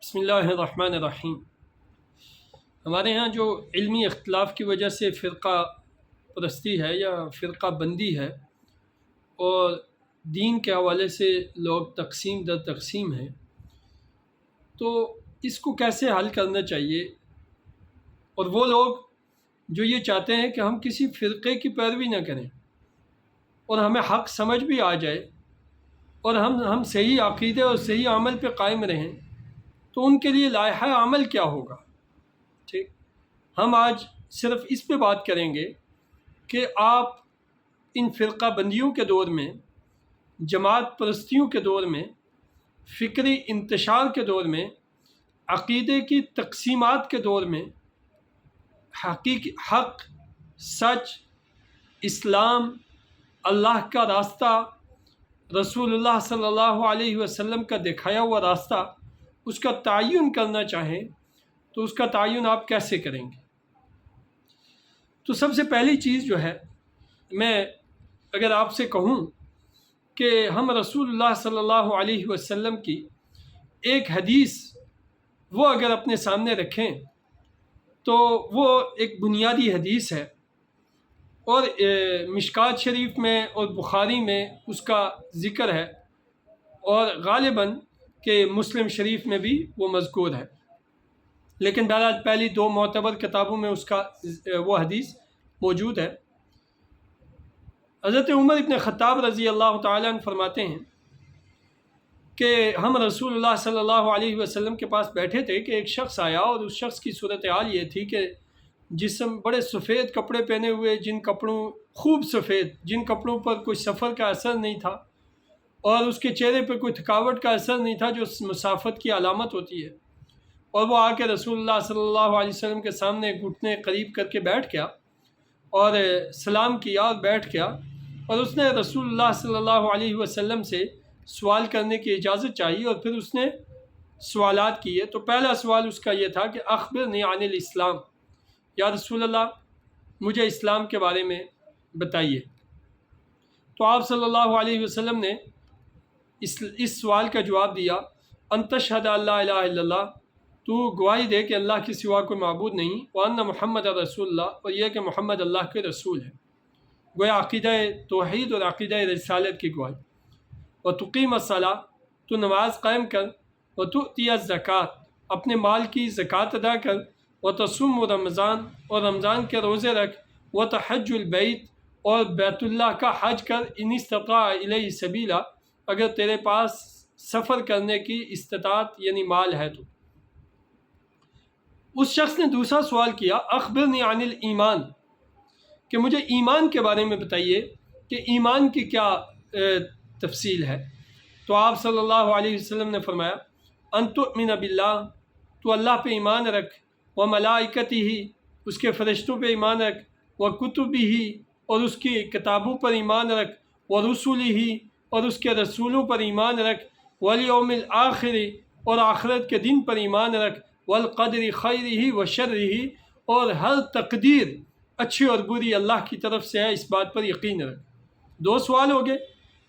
بسم اللہ الرحمن الرحیم۔ ہمارے ہاں جو علمی اختلاف کی وجہ سے فرقہ پرستی ہے یا فرقہ بندی ہے اور دین کے حوالے سے لوگ تقسیم در تقسیم ہیں، تو اس کو کیسے حل کرنا چاہیے؟ اور وہ لوگ جو یہ چاہتے ہیں کہ ہم کسی فرقے کی پیروی نہ کریں اور ہمیں حق سمجھ بھی آ جائے اور ہم صحیح عقیدے اور صحیح عمل پہ قائم رہیں، تو ان کے لیے لائحہ عمل کیا ہوگا؟ ٹھیک، ہم آج صرف اس پہ بات کریں گے کہ آپ ان فرقہ بندیوں کے دور میں، جماعت پرستیوں کے دور میں، فکری انتشار کے دور میں، عقیدے کی تقسیمات کے دور میں حق، سچ، اسلام، اللہ کا راستہ، رسول اللہ صلی اللہ علیہ وسلم کا دکھایا ہوا راستہ، اس کا تعین کرنا چاہیں تو اس کا تعین آپ کیسے کریں گے؟ تو سب سے پہلی چیز جو ہے، میں اگر آپ سے کہوں کہ ہم رسول اللہ صلی اللہ علیہ وسلم کی ایک حدیث وہ اگر اپنے سامنے رکھیں تو وہ ایک بنیادی حدیث ہے، اور مشکات شریف میں اور بخاری میں اس کا ذکر ہے، اور غالباً کہ مسلم شریف میں بھی وہ مذکور ہے، لیکن بہرحال پہلی دو معتبر کتابوں میں اس کا وہ حدیث موجود ہے۔ حضرت عمر ابن خطاب رضی اللہ تعالیٰ عنہ فرماتے ہیں کہ ہم رسول اللہ صلی اللہ علیہ وسلم کے پاس بیٹھے تھے کہ ایک شخص آیا، اور اس شخص کی صورتحال یہ تھی کہ جسم بڑے سفید کپڑے پہنے ہوئے، خوب سفید، جن کپڑوں پر کوئی سفر کا اثر نہیں تھا اور اس کے چہرے پہ کوئی تھکاوٹ کا اثر نہیں تھا جو مسافت کی علامت ہوتی ہے، اور وہ آ کے رسول اللہ صلی اللہ علیہ وسلم کے سامنے گھٹنے قریب کر کے بیٹھ گیا اور سلام کیا اور بیٹھ گیا، اور اس نے رسول اللہ صلی اللہ علیہ وسلم سے سوال کرنے کی اجازت چاہی، اور پھر اس نے سوالات کیے۔ تو پہلا سوال اس کا یہ تھا کہ اخبرنی عن الاسلام، یا رسول اللہ مجھے اسلام کے بارے میں بتائیے۔ تو آپ صلی اللہ علیہ وسلم نے اس سوال کا جواب دیا، ان تشہد ان لا الہ الا اللہ، تو گواہی دے کہ اللہ کے سوا کوئی معبود نہیں، وان محمد رسول اللہ، اور یہ کہ محمد اللہ کے رسول ہے، گویا عقیدہ توحید اور عقیدہ رسالت کی گواہی۔ وتقیم الصلاۃ، تو نماز قائم کر، وتؤتی الزکوٰۃ، اپنے مال کی زکوٰۃ ادا کر، وتصوم رمضان، اور رمضان کے روزے رکھ، وتحج البیت، اور بیت اللہ کا حج کر، ان استطاع الیہ سبیلا، اگر تیرے پاس سفر کرنے کی استطاعت یعنی مال ہے تو۔ اس شخص نے دوسرا سوال کیا، اخبرنی عن الایمان، کہ مجھے ایمان کے بارے میں بتائیے کہ ایمان کی کیا تفصیل ہے۔ تو آپ صلی اللہ علیہ وسلم نے فرمایا، ان تؤمن باللہ، تو اللہ پہ ایمان رکھ، وملائکتہ، اس کے فرشتوں پہ ایمان رکھ، وکتبہ، اور اس کی کتابوں پر ایمان رکھ، ورسلہ، اور اس کے رسولوں پر ایمان رکھ، والیوم الآخر، اور آخرت کے دن پر ایمان رکھ، والقدر خیرہ وشرہ، اور ہر تقدیر اچھی اور بری اللہ کی طرف سے ہے، اس بات پر یقین رکھ۔ دو سوال ہو گئے،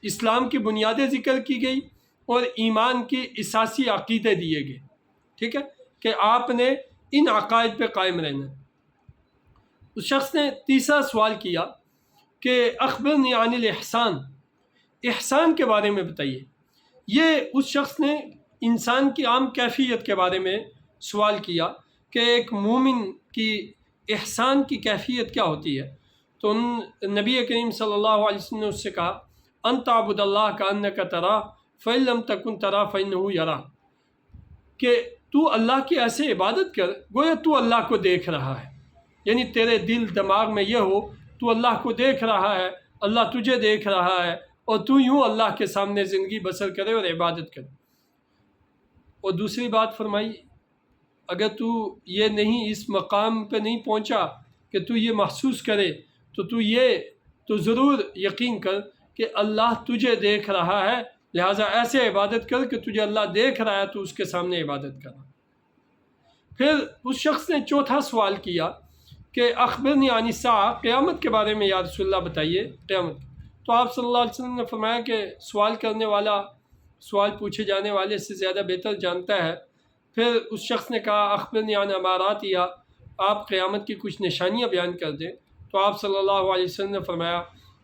اسلام کی بنیادیں ذکر کی گئی اور ایمان کی اساسی عقیدے دیے گئے، ٹھیک ہے، کہ آپ نے ان عقائد پہ قائم رہنا۔ اس شخص نے تیسرا سوال کیا کہ اخبرنی عن الاحسان، احسان کے بارے میں بتائیے۔ یہ اس شخص نے انسان کی عام کیفیت کے بارے میں سوال کیا کہ ایک مومن کی احسان کی کیفیت کیا ہوتی ہے۔ تو نبی کریم صلی اللہ علیہ وسلم نے اس سے کہا، ان تعبد اللہ کأنک تراہ فإن لم تکن تراہ فإنہ یراہ، کہ تو اللہ کی ایسے عبادت کر گویا تو اللہ کو دیکھ رہا ہے، یعنی تیرے دل دماغ میں یہ ہو تو اللہ کو دیکھ رہا ہے، اللہ تجھے دیکھ رہا ہے، اور تو یوں اللہ کے سامنے زندگی بسر کرے اور عبادت کرے۔ اور دوسری بات فرمائی، اگر تو یہ نہیں، اس مقام پہ نہیں پہنچا کہ تو یہ محسوس کرے، تو ضرور یقین کر کہ اللہ تجھے دیکھ رہا ہے، لہٰذا ایسے عبادت کر کہ تجھے اللہ دیکھ رہا ہے تو اس کے سامنے عبادت کر۔ پھر اس شخص نے چوتھا سوال کیا کہ اخبرنی عن الساعہ، قیامت کے بارے میں یا رسول اللہ بتائیے قیامت۔ تو آپ صلی اللہ علیہ وسلم نے فرمایا کہ سوال کرنے والا سوال پوچھے جانے والے سے زیادہ بہتر جانتا ہے پھر اس شخص نے کہا اخبرنی عن امارات، یا آپ قیامت کی کچھ نشانیاں بیان کر دیں۔ تو آپ صلی اللہ علیہ وسلم نے فرمایا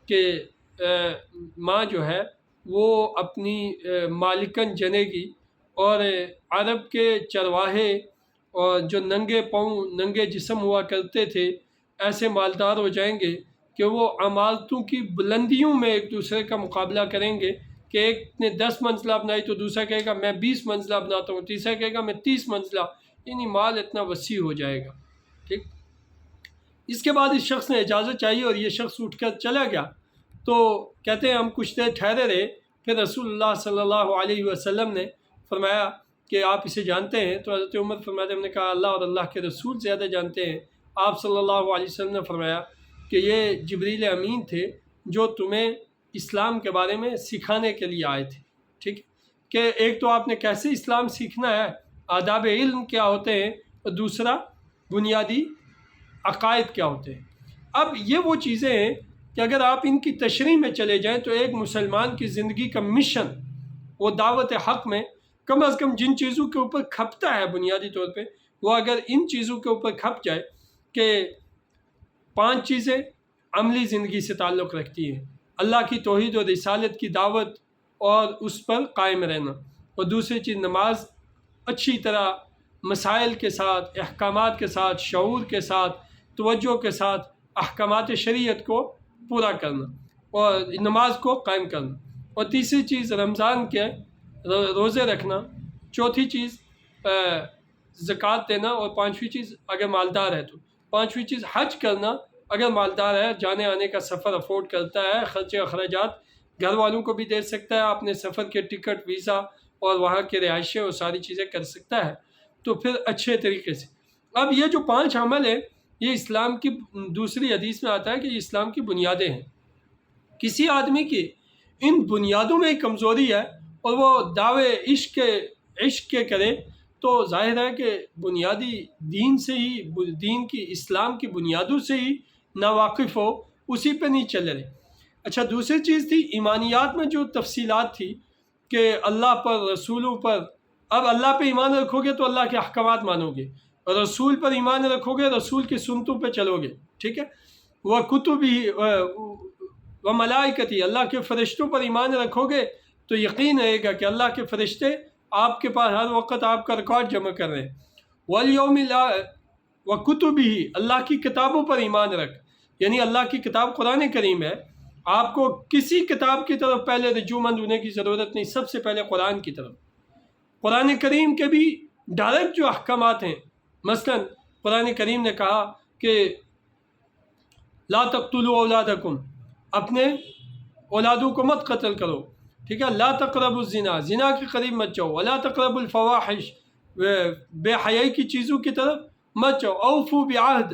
کہ ماں جو ہے وہ اپنی مالکن جنے گی، اور عرب کے چرواہے اور جو ننگے پاؤں ننگے جسم ہوا کرتے تھے ایسے مالدار ہو جائیں گے کہ وہ عمارتوں کی بلندیوں میں ایک دوسرے کا مقابلہ کریں گے، کہ ایک نے 10 منزلہ بنائی تو دوسرا کہے گا میں 20 منزلہ بناتا ہوں، تیسرا کہے گا میں 30 منزلہ، یعنی مال اتنا وسیع ہو جائے گا۔ ٹھیک، اس کے بعد اس شخص نے اجازت چاہیے اور یہ شخص اٹھ کر چلا گیا۔ تو کہتے ہیں ہم کچھ دیر ٹھہرے رہے، پھر رسول اللہ صلی اللہ علیہ وسلم نے فرمایا کہ آپ اسے جانتے ہیں؟ تو حضرت عمر فرماتے ہم نے کہا اللہ اور اللہ کے رسول زیادہ جانتے ہیں۔ آپ صلی اللہ علیہ وسلم نے فرمایا کہ یہ جبریل امین تھے جو تمہیں اسلام کے بارے میں سکھانے کے لیے آئے تھے۔ ٹھیک، کہ ایک تو آپ نے کیسے اسلام سیکھنا ہے، آداب علم کیا ہوتے ہیں، اور دوسرا بنیادی عقائد کیا ہوتے ہیں۔ اب یہ وہ چیزیں ہیں کہ اگر آپ ان کی تشریح میں چلے جائیں تو ایک مسلمان کی زندگی کا مشن، وہ دعوت حق میں کم از کم جن چیزوں کے اوپر کھپتا ہے بنیادی طور پہ، وہ اگر ان چیزوں کے اوپر کھپ جائے کہ 5 چیزیں عملی زندگی سے تعلق رکھتی ہیں، اللہ کی توحید و رسالت کی دعوت اور اس پر قائم رہنا، اور دوسری چیز نماز اچھی طرح مسائل کے ساتھ، احکامات کے ساتھ، شعور کے ساتھ، توجہ کے ساتھ احکامات شریعت کو پورا کرنا اور نماز کو قائم کرنا، اور تیسری چیز رمضان کے روزے رکھنا، چوتھی چیز زکوٰۃ دینا، اور 5ویں چیز اگر مالدار ہے تو 5ویں چیز حج کرنا، اگر مالدار ہے، جانے آنے کا سفر افورڈ کرتا ہے، خرچے اخراجات گھر والوں کو بھی دے سکتا ہے، اپنے سفر کے ٹکٹ، ویزا اور وہاں کے رہائشیں اور ساری چیزیں کر سکتا ہے، تو پھر اچھے طریقے سے۔ اب یہ جو 5 عمل ہیں یہ اسلام کی دوسری حدیث میں آتا ہے کہ یہ اسلام کی بنیادیں ہیں۔ کسی آدمی کی ان بنیادوں میں ہی کمزوری ہے اور وہ دعوے عشق کے کرے تو ظاہر ہے کہ بنیادی دین سے ہی، دین کی اسلام کی بنیادوں سے ہی ناواقف ہو، اسی پہ نہیں چل رہے۔ اچھا، دوسری چیز تھی ایمانیات میں جو تفصیلات تھی کہ اللہ پر، رسولوں پر۔ اب اللہ پہ ایمان رکھو گے تو اللہ کے احکامات مانو گے، اور رسول پر ایمان رکھو گے رسول کی سنتوں پہ چلو گے۔ ٹھیک ہے، وہ کتبی و ملائکتی، اللہ کے فرشتوں پر ایمان رکھو گے تو یقین رہے گا کہ اللہ کے فرشتے آپ کے پاس ہر وقت آپ کا ریکارڈ جمع کر رہے ہیں۔ والیوم و کتبی، اللہ کی کتابوں پر ایمان رکھ، یعنی اللہ کی کتاب قرآن کریم ہے، آپ کو کسی کتاب کی طرف پہلے رجوع ہونے کی ضرورت نہیں، سب سے پہلے قرآن کی طرف۔ قرآن کریم کے بھی ڈائریکٹ جو احکامات ہیں، مثلا قرآن کریم نے کہا کہ لا تقتلوا اولادکم، اپنے اولادوں کو مت قتل کرو۔ ٹھیک ہے، لا تقربوا الزنا، زنا کے قریب مت جاؤ، ولا تقربوا الفواحش، بے حیائی کی چیزوں کی طرف مت جاؤ، اوفوا بعہد،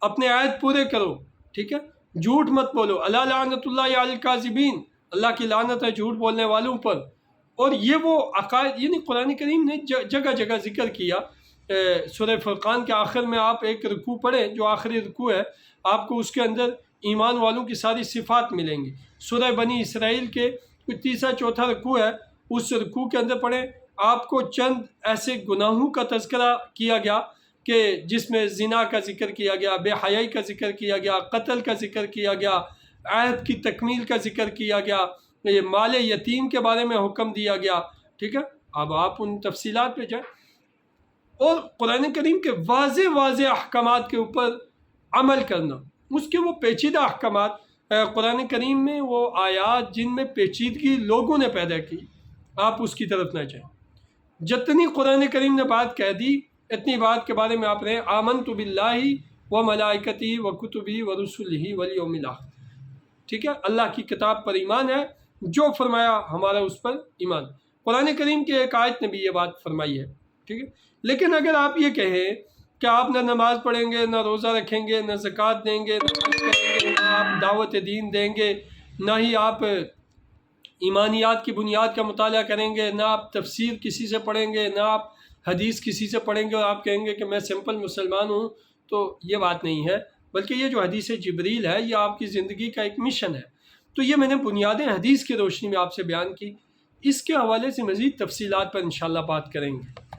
اپنے عہد پورے کرو۔ ٹھیک ہے، جھوٹ مت بولو، الا لعنت اللہ علی الکاذبین، اللہ کی لعنت ہے جھوٹ بولنے والوں پر۔ اور یہ وہ عقائد، یعنی قرآن کریم نے جگہ جگہ ذکر کیا۔ سورہ فرقان کے آخر میں آپ ایک رکوع پڑھیں جو آخری رکوع ہے، آپ کو اس کے اندر ایمان والوں کی ساری صفات ملیں گی۔ سورہ بنی اسرائیل کے کچھ تیسرا چوتھا رکوع ہے، اس رکوع کے اندر پڑھیں، آپ کو چند ایسے گناہوں کا تذکرہ کیا گیا کہ جس میں زنا کا ذکر کیا گیا، بے حیائی کا ذکر کیا گیا، قتل کا ذکر کیا گیا، عہد کی تکمیل کا ذکر کیا گیا، یہ مال یتیم کے بارے میں حکم دیا گیا۔ ٹھیک ہے، اب آپ ان تفصیلات پہ جائیں، اور قرآن کریم کے واضح واضح احکامات کے اوپر عمل کرنا، اس کے وہ پیچیدہ احکامات، قرآن کریم میں وہ آیات جن میں پیچیدگی لوگوں نے پیدا کی، آپ اس کی طرف نہ جائیں۔ جتنی قرآن کریم نے بات کہہ دی، اتنی بات کے بارے میں آپ رہے آمنت باللہ و ملائکتی و کتبی و رسلہ والیوم الآخر۔ ٹھیک ہے، اللہ کی کتاب پر ایمان ہے، جو فرمایا ہمارا اس پر ایمان۔ قرآن کریم کے ایک آیت نے بھی یہ بات فرمائی ہے۔ ٹھیک ہے، لیکن اگر آپ یہ کہیں کہ آپ نہ نماز پڑھیں گے، نہ روزہ رکھیں گے، نہ زکوٰۃ دیں گے، نہ حج کریں گے، نہ آپ دعوت دین دیں گے، نہ ہی آپ ایمانیات کی بنیاد کا مطالعہ کریں گے، نہ آپ تفسیر کسی سے پڑھیں گے، نہ آپ حدیث کسی سے پڑھیں گے، اور آپ کہیں گے کہ میں سمپل مسلمان ہوں، تو یہ بات نہیں ہے، بلکہ یہ جو حدیث جبریل ہے یہ آپ کی زندگی کا ایک مشن ہے۔ تو یہ میں نے بنیادیں حدیث کی روشنی میں آپ سے بیان کی، اس کے حوالے سے مزید تفصیلات پر انشاءاللہ بات کریں گے۔